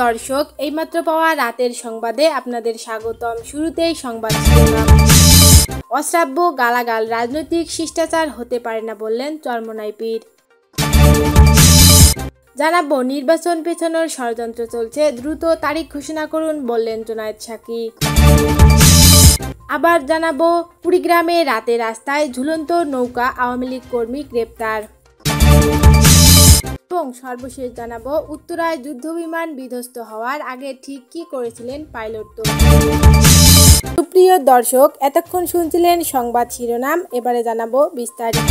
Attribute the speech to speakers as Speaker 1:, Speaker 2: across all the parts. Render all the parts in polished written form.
Speaker 1: দর্শক, এইমাত্র পাওয়া রাতের সংবাদে আপনাদের স্বাগতম। শুরুতেই সংবাদ শিরোনাম। অশ্রাব্য গালাগাল, রাজনৈতিক শিষ্টাচার হতে পারে না বললেন চরমোনাই পীর। জানাবো নির্বাচন পেছানোর ষড়যন্ত্র চলছে, দ্রুত তারিখ ঘোষণা করুন বললেন জুনায়েদ সাকি। আবার জানাবো কুড়িগ্রামে রাতে রাস্তায় ঝুলন্ত নৌকা, আওয়ামী লীগ কর্মী গ্রেপ্তার। এবং সর্বশেষ জানাবো উত্তরায় যুদ্ধবিমান বিধ্বস্ত হওয়ার আগে ঠিক কি করেছিলেন পাইলট তৌকির। সুপ্রিয় দর্শক, এতক্ষণ শুনছিলেন সংবাদ শিরোনাম, এবারে জানাবো বিস্তারিত।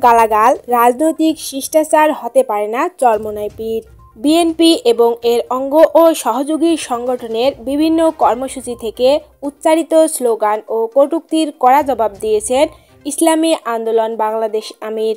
Speaker 1: গালাগাল, রাজনৈতিক শিষ্টাচার হতে পারে না চরমোনাই পীর। বিএনপি এবং এর অঙ্গ ও সহযোগী সংগঠনের বিভিন্ন কর্মসূচি থেকে উচ্চারিত স্লোগান ও কটূক্তির কড়া জবাব দিয়েছেন ইসলামী আন্দোলন বাংলাদেশ আমির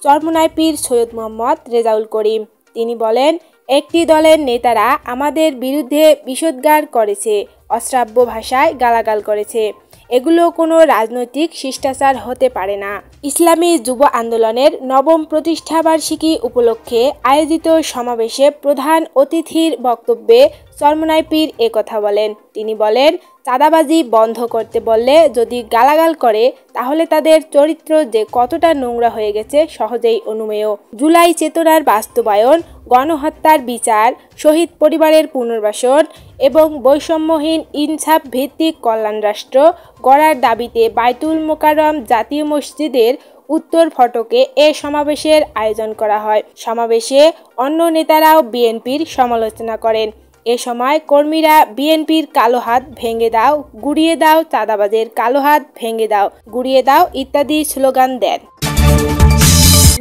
Speaker 1: চরমোনাই পীর সৈয়দ মোহাম্মদ রেজাউল করিম। তিনি বলেন, একটি দলের নেতারা আমাদের বিরুদ্ধে বিষোদ্গার করেছে, অশ্রাব্য ভাষায় গালাগাল করেছে। এগুলো কোনো রাজনৈতিক শিষ্টাচার হতে পারে না। ইসলামী যুব আন্দোলনের নবম প্রতিষ্ঠাবার্ষিকী উপলক্ষে আয়োজিত সমাবেশে প্রধান অতিথির বক্তব্যে চরমোনাই পীর একথা বলেন। তিনি বলেন, চাঁদাবাজি বন্ধ করতে বললে যদি গালাগাল করে তাহলে তাদের চরিত্র যে কতটা নোংরা হয়ে গেছে সহজেই অনুমেয়। জুলাই চেতনার বাস্তবায়ন, গণহত্যার বিচার, শহীদ পরিবারের পুনর্বাসন এবং বৈষম্যহীন ইনসাফ ভিত্তিক কল্যাণ রাষ্ট্র গড়ার দাবিতে বাইতুল মোকাররম জাতীয় মসজিদের উত্তর ফটকে এ সমাবেশের আয়োজন করা হয়। সমাবেশে অন্য নেতারাও বিএনপির সমালোচনা করেন। এ সময় কর্মীরা বিএনপির কালো হাত ভেঙে দাও, গুড়িয়ে দাও, চাঁদাবাজের কালো হাত ভেঙে দাও, গুড়িয়ে দাও ইত্যাদি স্লোগান দেন।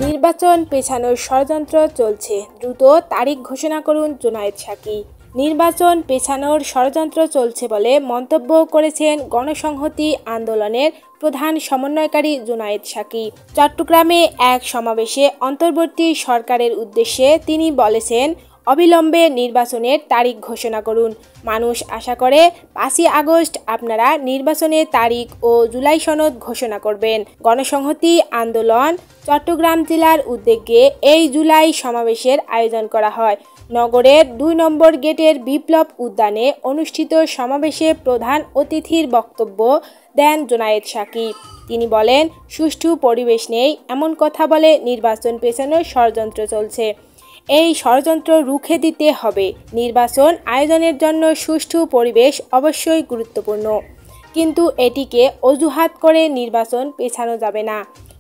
Speaker 1: নির্বাচন পেছানোর ষড়যন্ত্র চলছে, দ্রুত তারিখ ঘোষণা করুন জুনায়েদ সাকি। নির্বাচন পেছানোর ষড়যন্ত্র চলছে বলে মন্তব্য করেছেন গণসংহতি আন্দোলনের প্রধান সমন্বয়কারী জুনায়েদ সাকি। চট্টগ্রামে এক সমাবেশে অন্তর্বর্তী সরকারের উদ্দেশ্যে তিনি বলেছেন, অবিলম্বে নির্বাচনের তারিখ ঘোষণা করুন। মানুষ আশা করে 5ই আগস্ট আপনারা নির্বাচনের তারিখ ও জুলাই সনদ ঘোষণা করবেন। গণসংহতি আন্দোলন চট্টগ্রাম জেলার উদ্যোগে এই জুলাই সমাবেশের আয়োজন করা হয়। নগরের 2 নম্বর গেটের বিপ্লব উদ্যানে অনুষ্ঠিত সমাবেশে প্রধান অতিথির বক্তব্য দেন জুনায়েদ সাকি। তিনি বলেন, সুষ্ঠু পরিবেশ নেই এমন কথা বলে নির্বাচন পেছানোর ষড়যন্ত্র চলছে। এই ষড়যন্ত্র রুখে দিতে হবে। নির্বাচন আয়োজনের জন্য সুষ্ঠু পরিবেশ অবশ্যই গুরুত্বপূর্ণ, কিন্তু এটিকে অজুহাত করে নির্বাচন পেছানো যাবে না।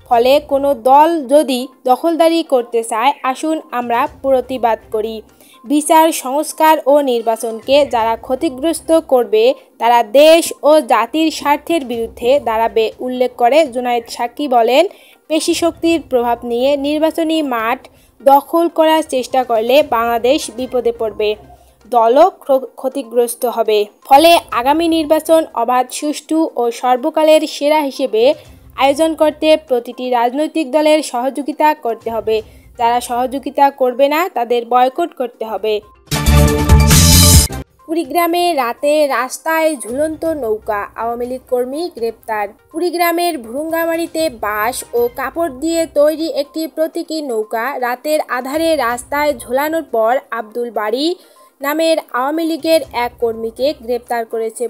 Speaker 1: ফলে কোনো দল যদি দখলদারি করতে চায়, আসুন আমরা প্রতিবাদ করি। বিচার, সংস্কার ও নির্বাচনকে যারা ক্ষতিগ্রস্ত করবে তারা দেশ ও জাতির স্বার্থের বিরুদ্ধে দাঁড়াবে উল্লেখ করে জুনায়েদ সাকি বলেন, পেশিশক্তির প্রভাব নিয়ে নির্বাচনী মাঠ দখল করার চেষ্টা করলে বাংলাদেশ বিপদে পড়বে, দলও ক্ষতিগ্রস্ত হবে। ফলে আগামী নির্বাচন অবাধ, সুষ্ঠু ও সর্বকালের সেরা হিসেবে আয়োজন করতে প্রতিটি রাজনৈতিক দলের সহযোগিতা করতে হবে। যারা সহযোগিতা করবে না তাদের বয়কট করতে হবে। কুড়িগ্রামে রাতে রাস্তায় ঝুলন্ত নৌকা, আওয়ামী লীগ কর্মী গ্রেপ্তার। কুড়িগ্রামের ভুরুঙ্গামারীতে বাঁশ ও কাপড় দিয়ে তৈরি একটি প্রতীকী নৌকা রাতের আধারে রাস্তায় ঝোলানোর পর আব্দুল বারী নামের আওয়ামী লীগের এক কর্মীকে গ্রেপ্তার করেছে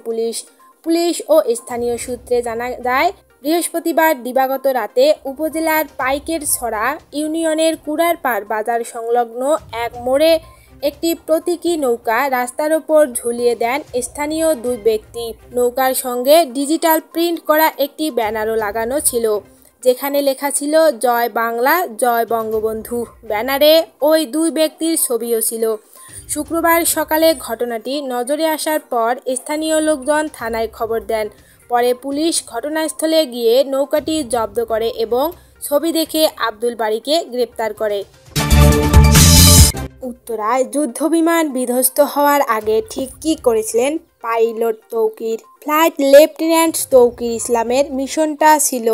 Speaker 1: পুলিশ ও স্থানীয় সূত্রে জানা যায়, বৃহস্পতিবার দিবাগত রাতে উপজেলার পাইকেরছড়া ইউনিয়নের কুড়ারপাড় বাজার সংলগ্ন এক মোড়ে একটি প্রতীকী নৌকা রাস্তার ওপর ঝুলিয়ে দেন স্থানীয় 2 ব্যক্তি। নৌকার সঙ্গে ডিজিটাল প্রিন্ট করা একটি ব্যানারও লাগানো ছিল, যেখানে লেখা ছিল জয় বাংলা, জয় বঙ্গবন্ধু। ব্যানারে ওই 2 ব্যক্তির ছবিও ছিল। শুক্রবার সকালে ঘটনাটি নজরে আসার পর স্থানীয় লোকজন থানায় খবর দেন। পরে পুলিশ ঘটনাস্থলে গিয়ে নৌকাটি জব্দ করে এবং ছবি দেখে আব্দুল বারীকে গ্রেপ্তার করে। উত্তরায় যুদ্ধবিমান বিধ্বস্ত হওয়ার আগে ঠিক কি করেছিলেন pilot Tauqir. Flight lieutenant Tauqir ইসলামের মিশনটা ছিল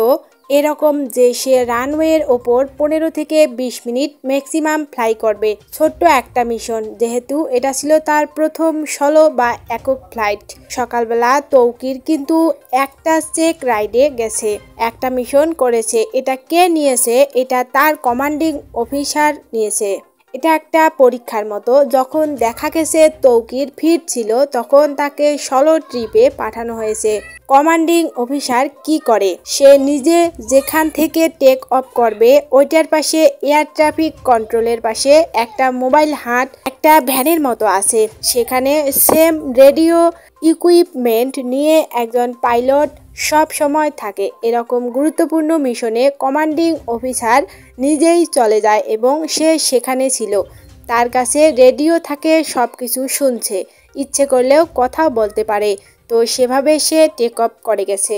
Speaker 1: এরকম যে সে রানওয়ের ওপর 15 থেকে 20 মিনিট ম্যাক্সিমাম ফ্লাই করবে। ছোট্ট একটা মিশন, যেহেতু এটা ছিল তার প্রথম সোলো বা একক ফ্লাইট। সকালবেলা তৌকির কিন্তু একটা চেক রাইডে গেছে, একটা মিশন করেছে। এটা কে নিয়েছে? এটা তার কমান্ডিং অফিসার নিয়েছে। এটা একটা পরীক্ষার মতো। যখন দেখা গেছে তৌকির ফিট ছিল তখন তাকে সলো ট্রিপে পাঠানো হয়েছে। কমান্ডিং অফিসার কি করে? সে নিজে যেখান থেকে টেক অফ করবে ওইটার পাশে এয়ার ট্রাফিক কন্ট্রোলের পাশে একটা মোবাইল হাট একটা ভ্যানের মতো আছে। সেখানে সেম রেডিও ইকুইপমেন্ট নিয়ে একজন পাইলট সব সময় থাকে। এরকম গুরুত্বপূর্ণ মিশনে কমান্ডিং অফিসার নিজেই চলে যায় এবং সে সেখানে ছিল। তার কাছে রেডিও থাকে, সব কিছু শুনছে, ইচ্ছে করলেও কথাও বলতে পারে। তো সেভাবে সে টেক অফ করে গেছে।